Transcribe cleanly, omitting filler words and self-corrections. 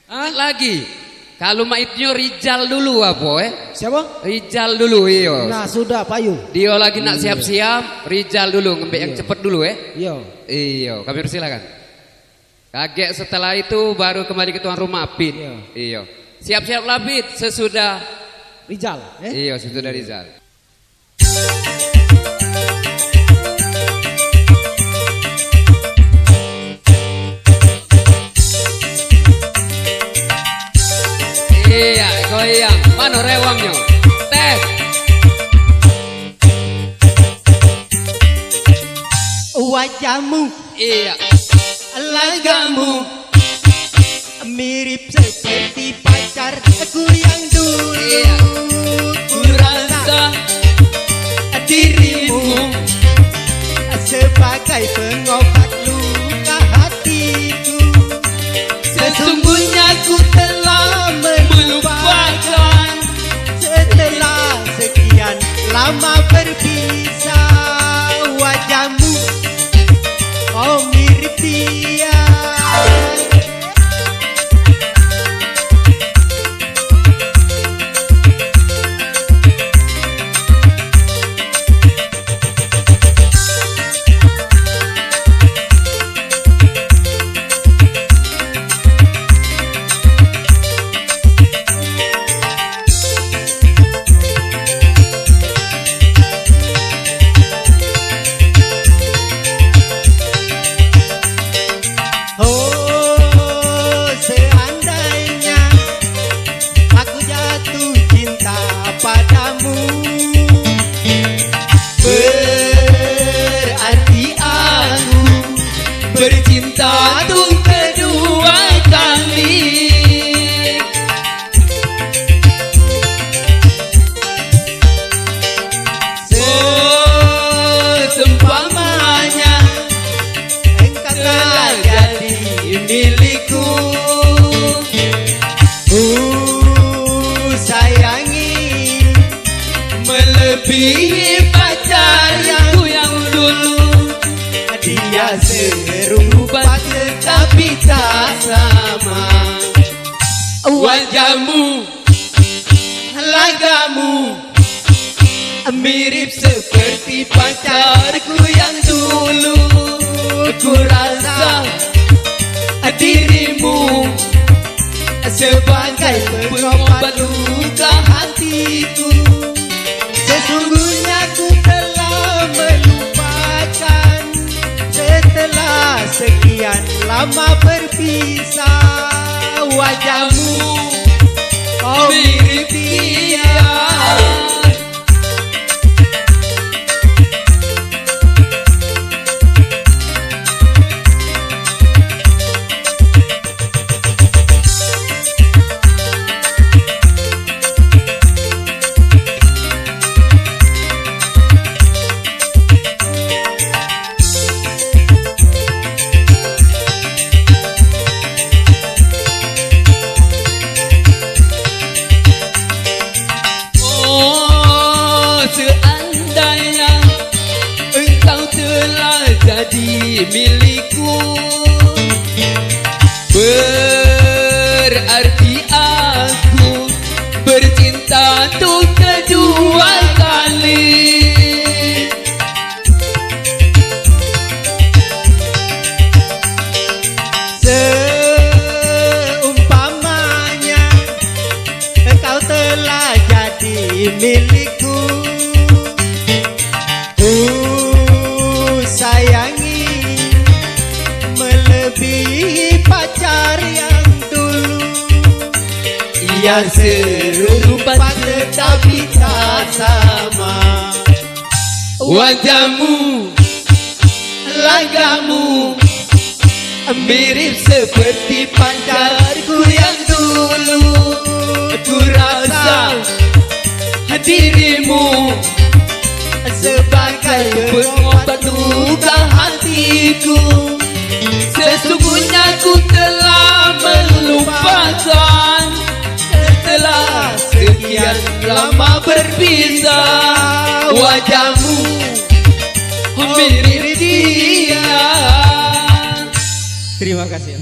Lagi. Kalau maitnya Rijal dulu apa Siapa? Rijal dulu iyo. Nah sudah payu. Dia lagi nak siap-siap, Rijal dulu ngembek yang cepet dulu Iya. Iyo, kami persilakan. Kaget setelah itu baru kembali ke tuan rumah Apit. Iyo. Siap-siap lapit sesudah Rijal. Iyo, sesudah Rijal. Iya, goyang. Mana rewangnya? Tes. Wajahmu, Iya. lagamu mirip seperti pacarku yang dulu. Iya. Ku rasa dirimu sebagai pengobat luka hatiku. Sesungguhnya ku telah melupakan setelah sekian lama berpisah. Wajahmu, oh mirip dia. Oh, seandainya aku jatuh cinta padamu, berarti aku bercinta untuk kedua kali. Seumpamanya engkau telah jadi milikku, sayangi melebihi pacar yang dulu. Dia serupa tetapi tak sama. Wajahmu, lagamu mirip seperti pacarku yang dulu. Ku rasa dirimu sebagai pengobat luka hatiku. Sesungguhnya ku telah melupakan setelah sekian lama berpisah. Wajahmu, oh mirip dia. Seandainya engkau telah jadi milikku, berarti aku bercinta untuk kedua kali. Seumpamanya engkau telah jadi milikku, sayangi melebihi pacar yang dulu. Ia serupa tetapi tak sama. Wajahmu, lagamu mirip seperti pacarku yang dulu. Ku rasa dirimu sebagai pengobat luka hatiku. Sesungguhnya ku telah melupakan setelah sekian lama berpisah. Wajahmu mirip dia. Terima kasih.